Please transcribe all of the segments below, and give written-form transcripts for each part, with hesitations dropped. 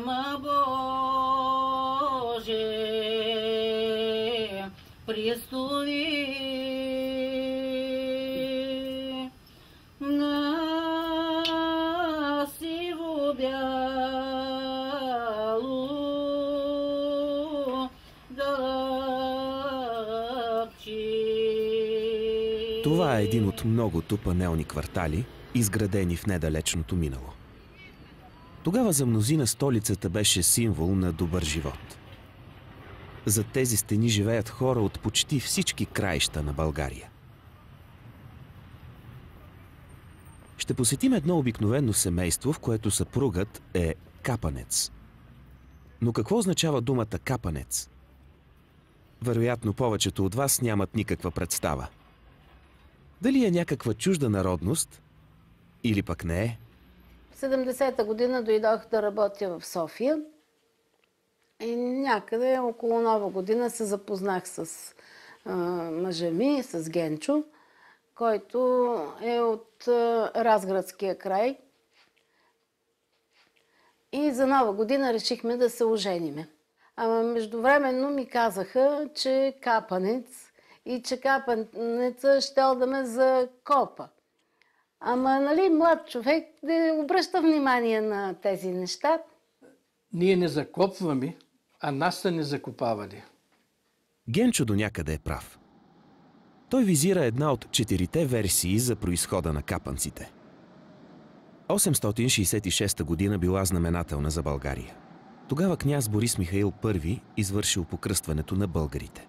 приема Боже, пристови на сиво бяло дълъгче. Това е един от многото панелни квартали, изградени в недалечното минало. Тогава за мнозина столицата беше символ на добър живот. Зад тези стени живеят хора от почти всички краища на България. Ще посетим едно обикновено семейство, в което съпругът е капанец. Но какво означава думата капанец? Вероятно повечето от вас нямат никаква представа. Дали е някаква чужда народност или пък не е? В 70-та година дойдох да работя в София и някъде около Нова година се запознах с мъжа ми, с Генчо, който е от Разградския край. И за Нова година решихме да се ожениме. Ама междувременно ми казаха, че е капанец и че капанеца щел да ме закопа. Ама, нали, млад човек да обръща внимание на тези неща. Ние не закопваме, а нас са не закопавали. Генчо до някъде е прав. Той визира една от 4-те версии за произхода на капанците. 866 година била знаменателна за България. Тогава княз Борис Михаил I извършил покръстването на българите.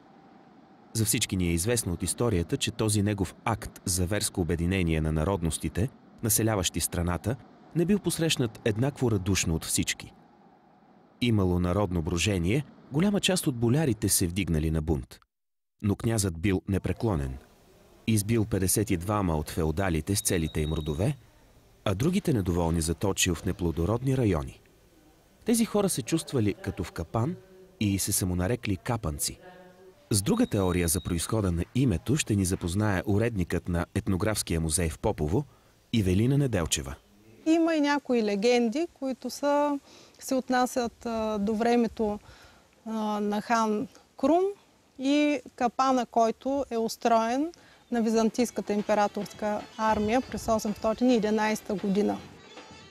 За всички ни е известно от историята, че този негов акт за верско обединение на народностите, населяващи страната, не бил посрещнат еднакво радушно от всички. Имало народно брожение, голяма част от болярите се вдигнали на бунт. Но князът бил непреклонен. Избил 52 от феодалите с целите им родове, а другите недоволни заточил в неплодородни райони. Тези хора се чувствали като в капан и се самонарекли капанци. С друга теория за произхода на името ще ни запознае уредникът на етнографския музей в Попово Ивелина Неделчева. Има и някои легенди, които се отнасят до времето на хан Крум и капана, който е устроен на Византийската императорска армия през 811 година.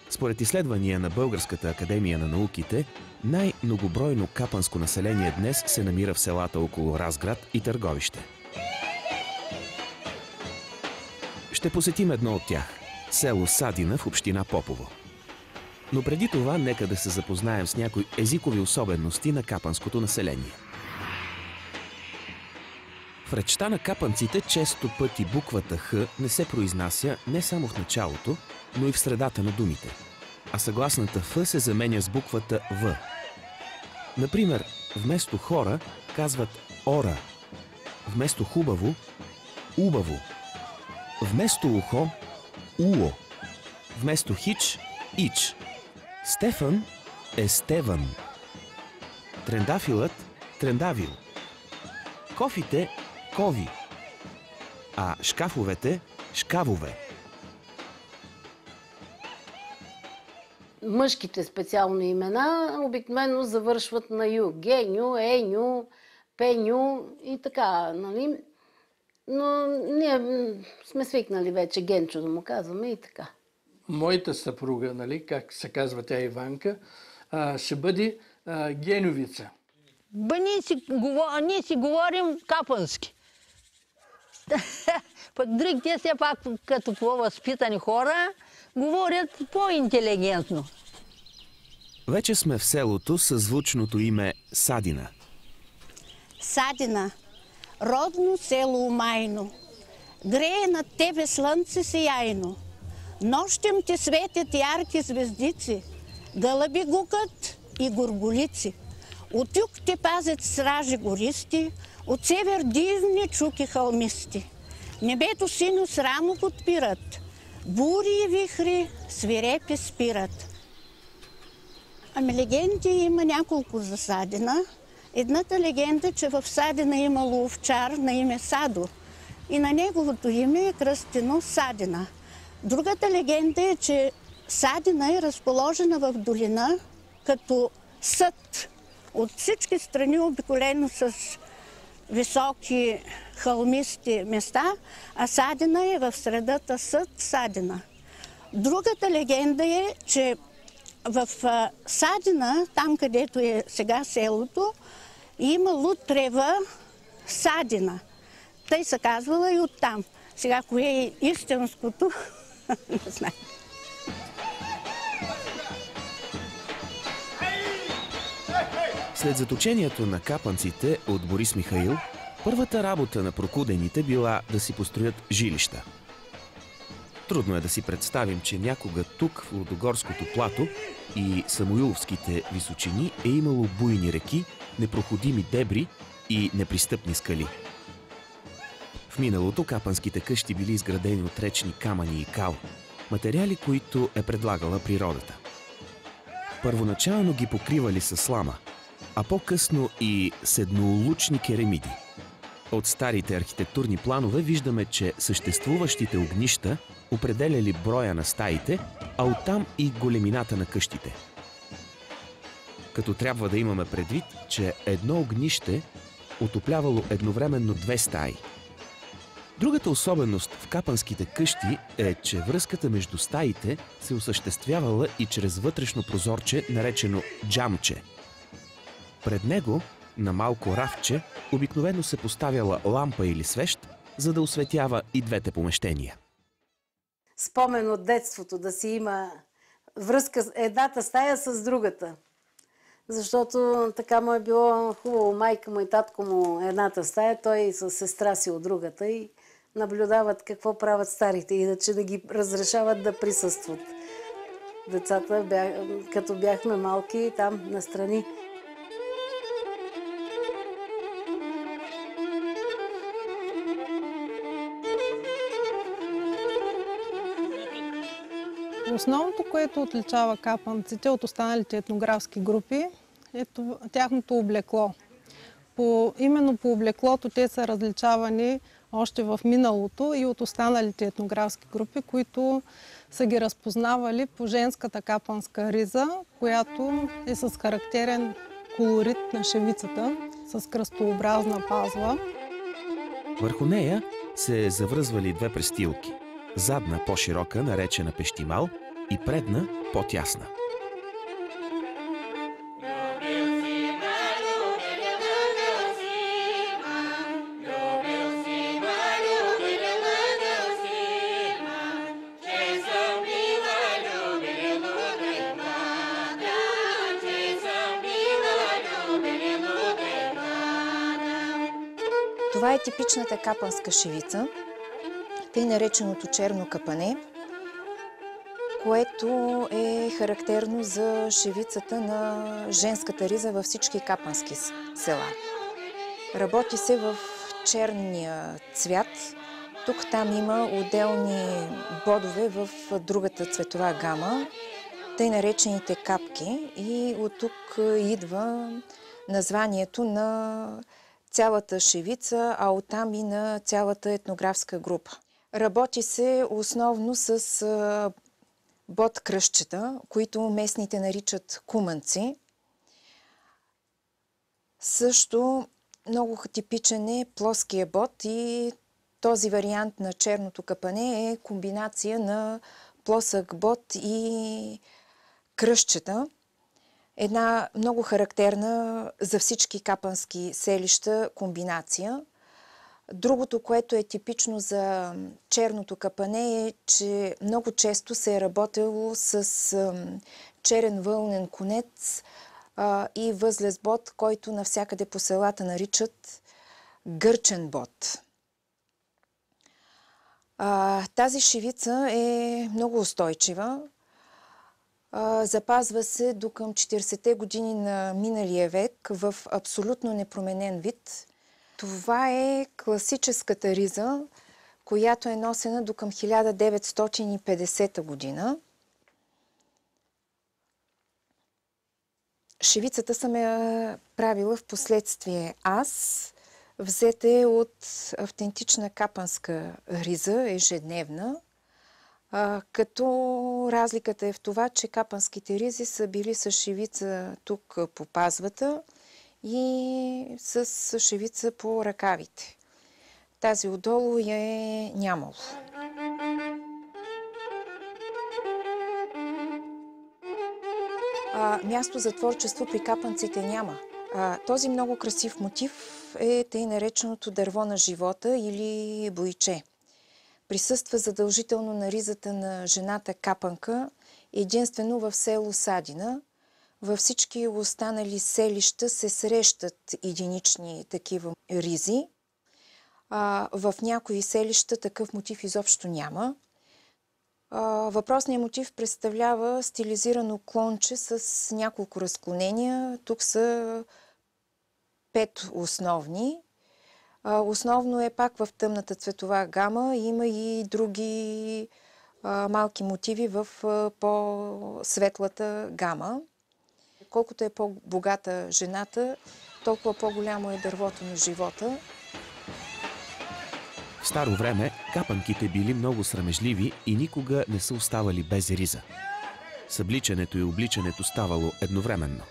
Според изследвания на Българската академия на науките, най-многобройно капанско население днес се намира в селата около Разград и Търговище. Ще посетим едно от тях – село Садина в община Попово. Но преди това нека да се запознаем с някои езикови особености на капанското население. В речта на капанците често пъти буквата Х не се произнася не само в началото, но и в средата на думите, а съгласната Ф се заменя с буквата В. Например, вместо хора казват ора, вместо хубаво – убаво, вместо ухо – уо, вместо хич – ич. Стефан е Стеван, трендафилът – трендавил, кофите – кови, а шкафовете – шкавове. Мъжките специално имена обикновено завършват на ю. Геню, Еню, Пеню и така, нали? Но ние сме свикнали вече Генчо да му казваме и така. Моята съпруга, нали, как се казва тя Иванка, ще бъде Генювица. Ние си говорим капански. Пък другите все пак като по-възпитани хора говорят по-интелигентно. Вече сме в селото със звучното име Садина. Садина, родно село майно, грее над тебе слънце сияйно. Нощем ти светят ярки звездици, гълъби гукат и горголици. От юг те пазят стражи гористи, от север дивни чуки хълмисти. Небето синьо срамо подпират, бури и вихри свирепи спират. Ами легенди има няколко за Садина. Едната легенда, че в Садина имало овчар на име Садо и на неговото име е кръстено Садина. Другата легенда е, че Садина е разположена в долина като съд. От всички страни обиколено с високи хълмисти места, а Садина е в средата съд Садина. Другата легенда е, че в Садина, там където е сега селото, имало трева Садина. Тъй се казвала и оттам. Сега, кое е истинското, не знам. След заточението на капанците от Борис Михаил, първата работа на прокудените била да си построят жилища. Трудно е да си представим, че някога тук, в Лудогорското плато и Самуиловските височини е имало буйни реки, непроходими дебри и непристъпни скали. В миналото капанските къщи били изградени от речни камъни и кал, материали, които е предлагала природата. Първоначално ги покривали със слама, а по-късно и с еднолучни керемиди. От старите архитектурни планове виждаме, че съществуващите огнища определяли броя на стаите, а оттам и големината на къщите. Като трябва да имаме предвид, че едно огнище отоплявало едновременно 2 стаи. Другата особеност в капанските къщи е, че връзката между стаите се осъществявала и чрез вътрешно прозорче, наречено джамче. Пред него, на малко рафче, обикновено се поставяла лампа или свещ, за да осветява и двете помещения. Спомен от детството, да си има връзка едната стая с другата. Защото така му е било хубаво. Майка му и татко му едната стая, той с сестра си от другата и наблюдават какво правят старите, иначе да ги разрешават да присъстват. Децата, като бяхме малки, там настрани. Основното, което отличава капанците от останалите етнографски групи, е тяхното облекло. Именно по облеклото те са различавани още в миналото и от останалите етнографски групи, които са ги разпознавали по женската капанска риза, която е с характерен колорит на шевицата, с кръстообразна пазва. Върху нея се завръзвали 2 престилки. Задна по-широка, наречена пещимал, и предна по-тясна. Това е типичната капанска шевица, тъй нареченото черно капане, което е характерно за шевицата на женската риза във всички капански села. Работи се в черния цвят. Тук-там има отделни бодове в другата цветова гама, тъй наречените капки, и от тук идва названието на цялата шевица, а оттам и на цялата етнографска група. Работи се основно с бод кръстчета, които местните наричат куманци. Също много типичен е плоския бод и този вариант на черното капане е комбинация на плосък бод и кръстчета. Една много характерна за всички капански селища комбинация. Другото, което е типично за черното капане, е, че много често се е работило с черен вълнен конец и възлез бод, който навсякъде по селата наричат гърчен бод. Тази шевица е много устойчива. Запазва се до към 40-те години на миналия век в абсолютно непроменен вид. Това е класическата риза, която е носена до към 1950 година. Шевицата съм я правила в последствие аз. Взета е от автентична капанска риза, ежедневна. Като разликата е в това, че капанските ризи са били с шивица тук по пазвата и с шивица по ръкавите. Тази отдолу я е нямало. Място за творчество при капанците няма. Този много красив мотив е тъй нареченото дърво на живота или бойче. Присъства задължително на ризата на жената капанка единствено в село Садина. Във всички останали селища се срещат единични такива ризи. В някои селища такъв мотив изобщо няма. Въпросният мотив представлява стилизирано клонче с няколко разклонения. Тук са 5 основни. Основно е пак в тъмната цветова гама. Има и други малки мотиви в по-светлата гама. Колкото е по-богата жената, толкова по-голямо е дървото на живота. В старо време капанките били много срамежливи и никога не са оставали без риза. Събличането и обличането ставало едновременно.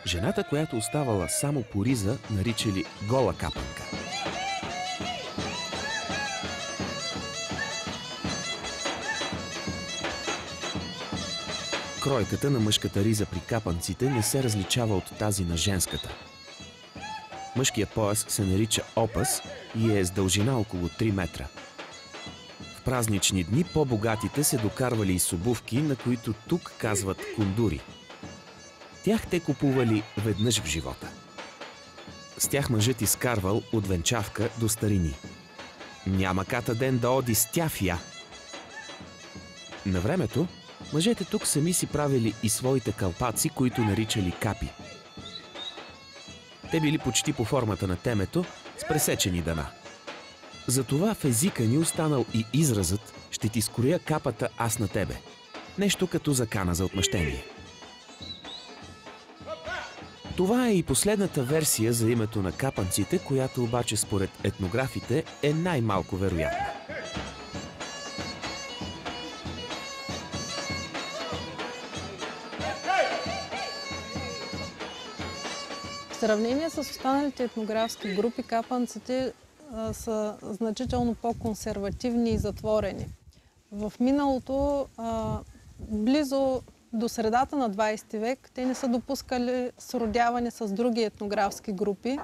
Жената, която оставала само по риза, наричали гола капанка. Кройката на мъжката риза при капанците не се различава от тази на женската. Мъжкият пояс се нарича опас и е с дължина около 3 метра. В празнични дни по-богатите се докарвали и с обувки, на които тук казват кундури. Тях те купували веднъж в живота. С тях мъжът изкарвал от венчавка до старини. Няма ката ден да оди с тях я. На времето мъжете тук сами си правили и своите калпаци, които наричали капи. Те били почти по формата на темето, с пресечени дъна. Затова в езика ни останал и изразът «Ще ти скроя капата аз на тебе». Нещо като закана за отмъщение. Това е и последната версия за името на капанците, която обаче според етнографите е най-малко вероятна. В сравнение с останалите етнографски групи, капанците са значително по-консервативни и затворени. В миналото, близо до средата на 20 век, те не са допускали сродяване с други етнографски групи.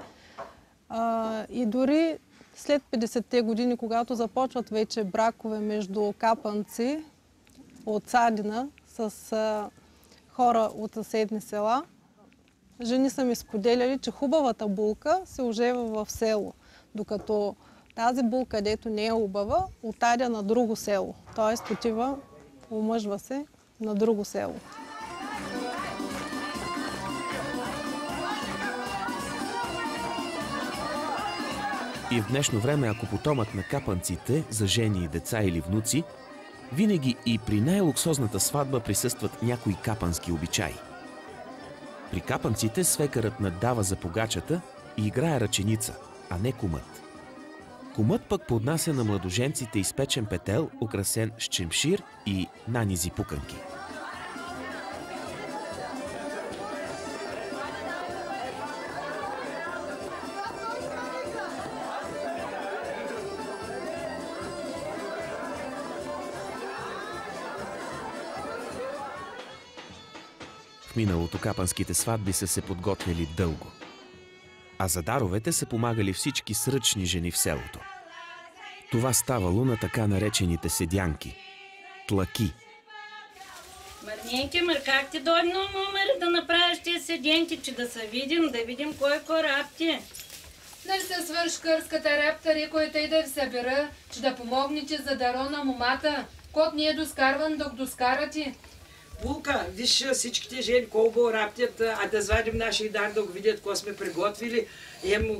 И дори след 50-те години, когато започват вече бракове между капанци от Садина с хора от съседни села, жени са ми споделяли, че хубавата булка се ожева в село, докато тази булка, където не е хубава, отаря на друго село. Т.е. отива, омъжва се на друго село. И в днешно време, ако потомък на капанците за жени, деца или внуци, винаги и при най-луксозната сватба присъстват някои капански обичаи. При капанците свекърът наддава за погачата и играе ръченица, а не кумът. Кумът пък поднася на младоженците изпечен петел, украсен с чемшир и нанизи пуканки. В миналото капанските сватби са се подготвяли дълго. А за даровете са помагали всички сръчни жени в селото. Това ставало на така наречените седянки – тлаки. Марненке, как ти дойде номер да направиш тези седенки, че да се видим кой рапти? Нали се свърш кърската рапта, рекоята и да ви събера, че да помогнете за даро на момата, кот не е доскарван, док доскарате. Булка, виж всичките жени колко раптят, а да звадим нашия дар, да го видят, какво сме приготвили.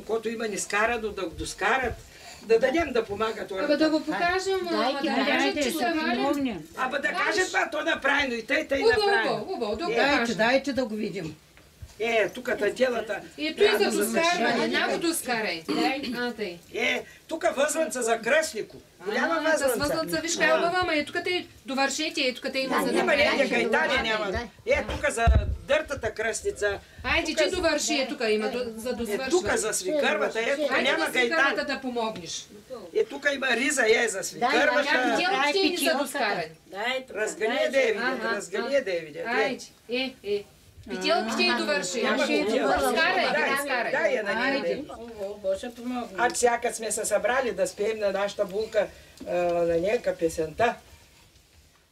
Кото има не скарано, да го доскарат. Да дадем да помагат. Абе да го покажем, да кажат, че са вали. Абе да кажат, то направено и тъй направено. Убаво, да го покажем. Дайте да го видим. тук тантелата. И той за доскарване, няма доскарай. Тук възлънца за кръстнико. Голяма възлънца. С възлънца, виж как бава, ама тук те довършете, тук те има за да Няма не, гайтане няма. Тук за дъртата кръстница. Айде, ти довърши, тук има за досвършване. Тук за свикървата, тук няма гайтане. Да помогнеш. Тук има риза, за свикървата. Петелките ни са доскарани. Разгани да я видят, разгани да я видят. Айде, Петелките и довърши. Скарай. Дай я на нея. Сега сме се събрали да спеем на нашата булка на нека песента.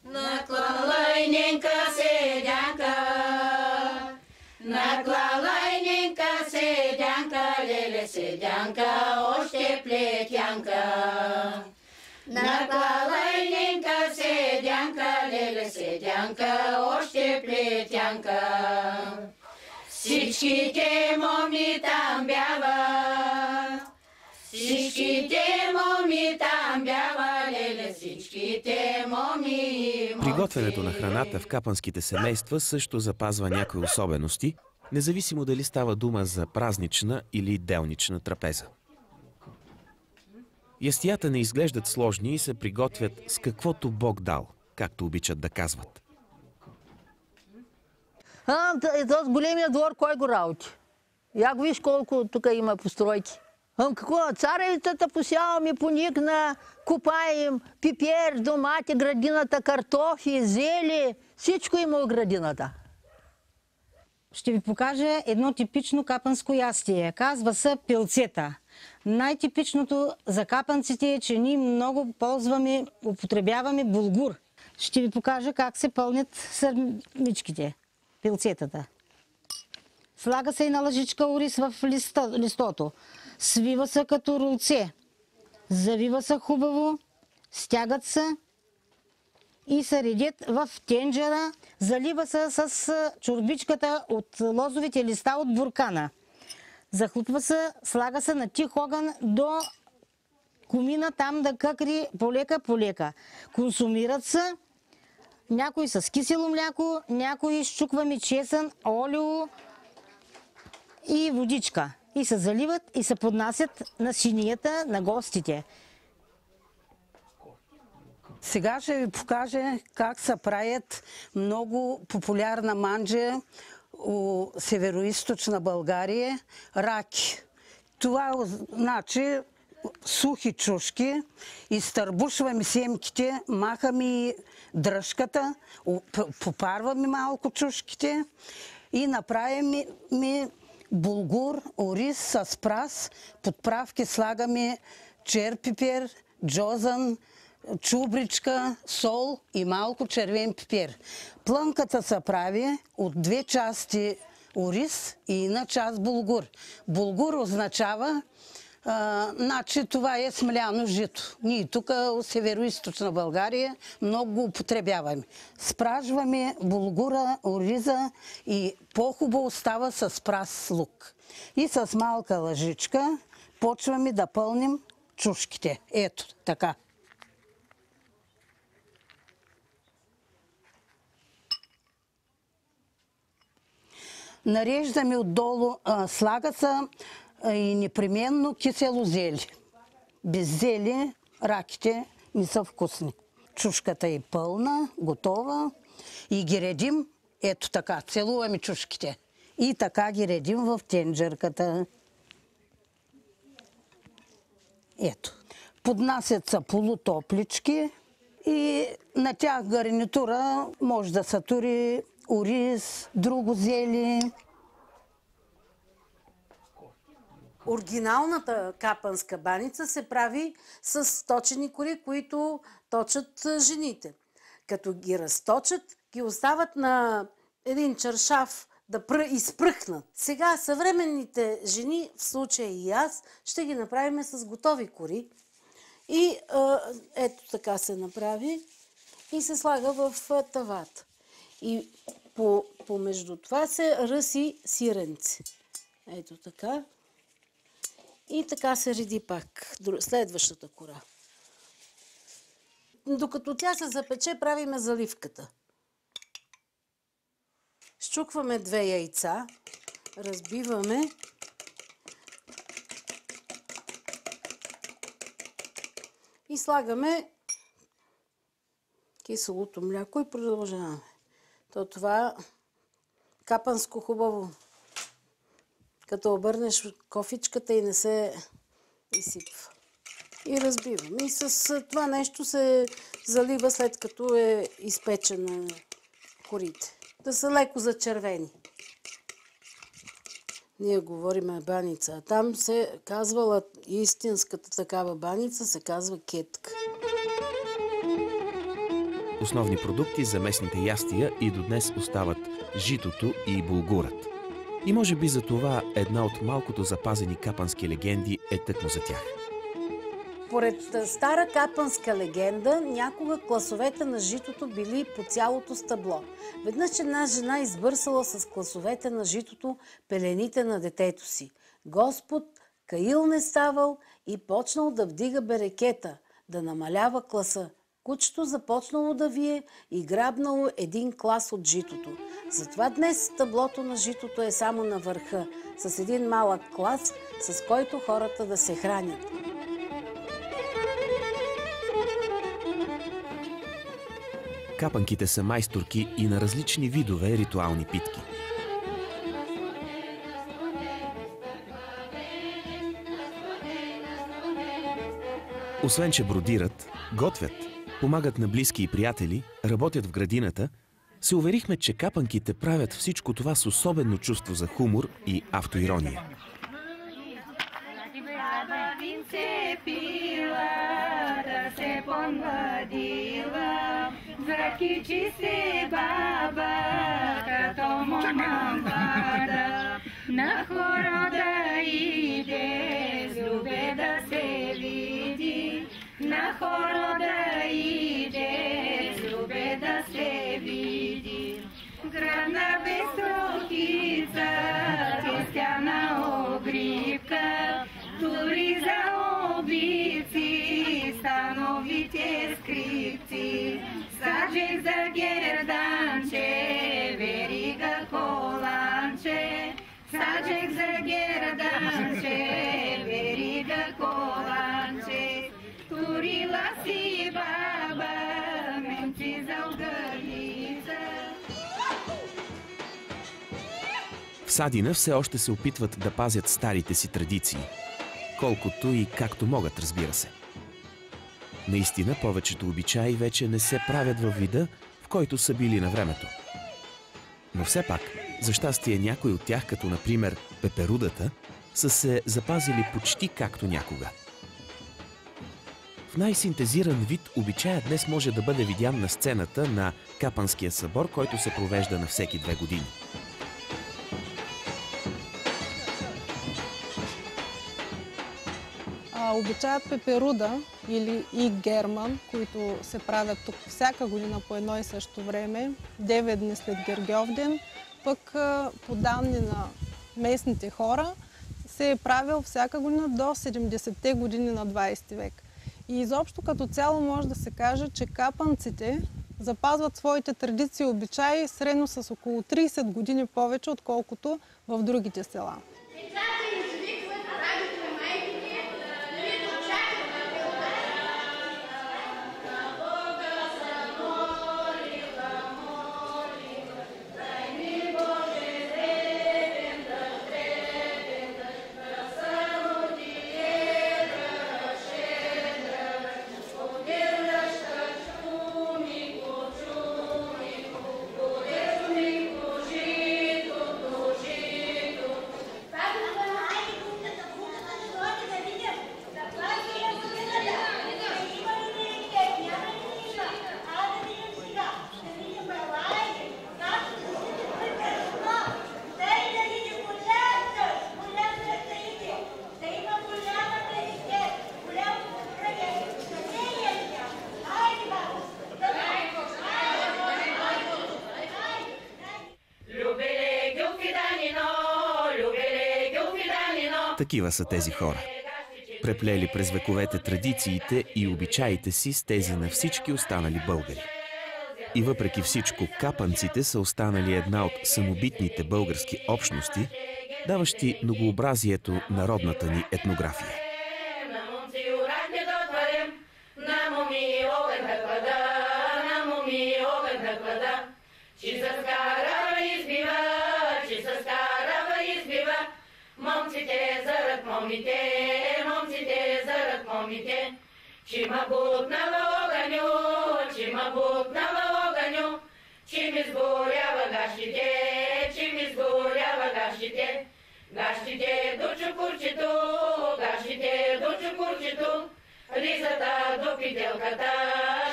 Наклалайненька седянка, наклалайненька седянка, леле седянка, още плетянка. Наклалайненька седянка, леле седянка, още плетянка. Всичките моми там бява, всичките моми там бява, леле, всичките моми. Приготвянето на храната в капанските семейства също запазва някои особености, независимо дали става дума за празнична или делнична трапеза. Ястията не изглеждат сложни и се приготвят с каквото Бог дал, както обичат да казват. Този големия двор, кой го работи? Як виж колко тук има постройки. Какво? Царевицата посяваме, поникна, купаем, пипер, домати, градината, картофи, зели. Всичко има в градината. Ще ви покажа едно типично капанско ястие. Казва се пилцета. Най-типичното за капанците е, че ние много употребяваме булгур. Ще ви покажа как се пълнят сърмичките, пилцетата. Слага се и на лъжичка ориз в листото. Свива се като рулце. Завива се хубаво, стягат се и се редят в тенджера. Залива се с чорбичката от лозовите листа от буркана. Захлупва се, слага се на тих огън до комина, там да къкри полека. Консумират се някои с кисело мляко, някои изчукваме чесън, олио и водичка. И се заливат и се поднасят на шинията на гостите. Сега ще ви покажа как се правят много популярна манджа у североизточна България – раки. Това значи сухи чушки, изтърбушваме семките, махаме дръжката, попарваме малко чушките и направим булгур, ориз с прас, подправки слагаме черпипер, джозън, чубричка, сол и малко червен пипер. Плънката се прави от 2 части ориз и 1 част булгур. Булгур означава, значи това е смляно жито. Ние тук в североизточна България много го употребяваме. Спражваме булгура, ориза и по-хубаво става с прас лук. И с малка лъжичка почваме да пълним чушките. Ето така. Нареждаме отдолу, слага се и непременно кисело зели. Без зели раките не са вкусни. Чушката е пълна, готова и ги редим ето така. Целуваме чушките. И така ги редим в тенджерката. Ето. Поднасят се полутоплички и на тях гарнитура може да се тури ориз, друго зели. Оригиналната капанска баница се прави с точени кори, които точат жените. Като ги разточат, ги остават на един чаршаф да изпръхнат. Сега съвременните жени, в случая и аз, ще ги направим с готови кори. И ето така се направи и се слага в тавата. И помежду това се ръси сиренце. Ето така. И така се реди пак следващата кора. Докато тя се запече, правиме заливката. Счукваме 2 яйца, разбиваме. И слагаме киселото мляко и продължаваме. Това капанско хубаво. Като обърнеш кофичката и не се изсипва. И разбиваме. И с това нещо се залива след като е изпечена корите. Да са леко зачервени. Ние говориме баница. Там се казвала истинската такава баница, се казва кетка. Основни продукти за местните ястия и до днес остават житото и булгурът. И може би за това една от малкото запазени капански легенди е тъкмо за тях. Поред стара капанска легенда, някога класовете на житото били по цялото стъбло. Веднъж една жена избърсала с класовете на житото пелените на детето си. Господ каил не ставал и почнал да вдига берекета, да намалява класа. Кучето започнало да вие и грабнало един клас от житото. Затова днес стъблото на житото е само на върха, с един малък клас, с който хората да се хранят. Капанките са майсторки и на различни видове ритуални питки. Освен че бродират, готвят, помагат на близки и приятели, работят в градината, се уверихме, че капанките правят всичко това с особено чувство за хумор и автоирония. Закичи се баба, като мамада, на хора да иде, с любе да се види, на хора да иде, с любе да се види. Градна безстрокица, тестяна огривка, тури за обици, становите скрипци. Саджек за герданче, верига коланче. Саджек за герданче, верига коланче. Турила си баба, менци за огърлица. В Садина все още се опитват да пазят старите си традиции. Колкото и както могат, разбира се. Наистина, повечето обичаи вече не се правят във вида, в който са били на времето. Но все пак, за щастие някои от тях, като например пеперудата, са се запазили почти както някога. В най-синтезиран вид обичаят днес може да бъде видян на сцената на Капанския събор, който се провежда на всеки 2 години. Обичаят пеперуда или и герман, които се правят тук всяка година по едно и също време, 9 дни след Гергьовден, пък по данни на местните хора се е правил всяка година до 70-те години на 20 век. И изобщо като цяло може да се каже, че капанците запазват своите традиции и обичаи средно с около 30 години повече, отколкото в другите села. Такива са тези хора. Преплели през вековете традициите и обичаите си с тези на всички останали българи. И въпреки всичко, капанците са останали една от самобитните български общности, даващи многообразието на родната ни етнография. Чима бутнава огъню, чима бутнава огъню, чим изгорява гащите, чим изгорява гащите, гащите до чукурчето, гащите до чукурчето, ризата до пителката,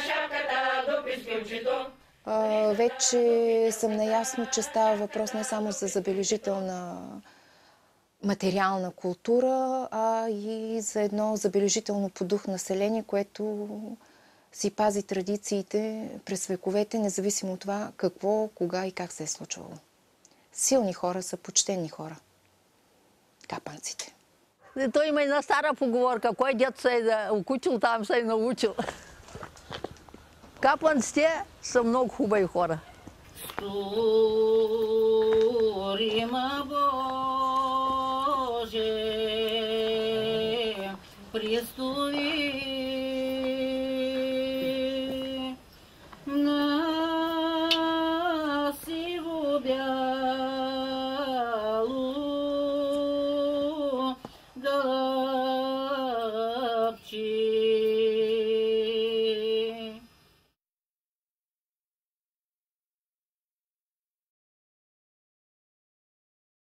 шапката до пискюлчето. Вече съм наясно, че става въпрос не само за забележителна материална култура, а и за едно забележително по дух население, което си пази традициите през вековете, независимо от това какво, кога и как се е случвало. Силни хора са почтени хора. Капанците. Той има една стара поговорка, кой дед се е окучил, там се е научил. Капанците са много хубави хора. Сторима Боже, пристои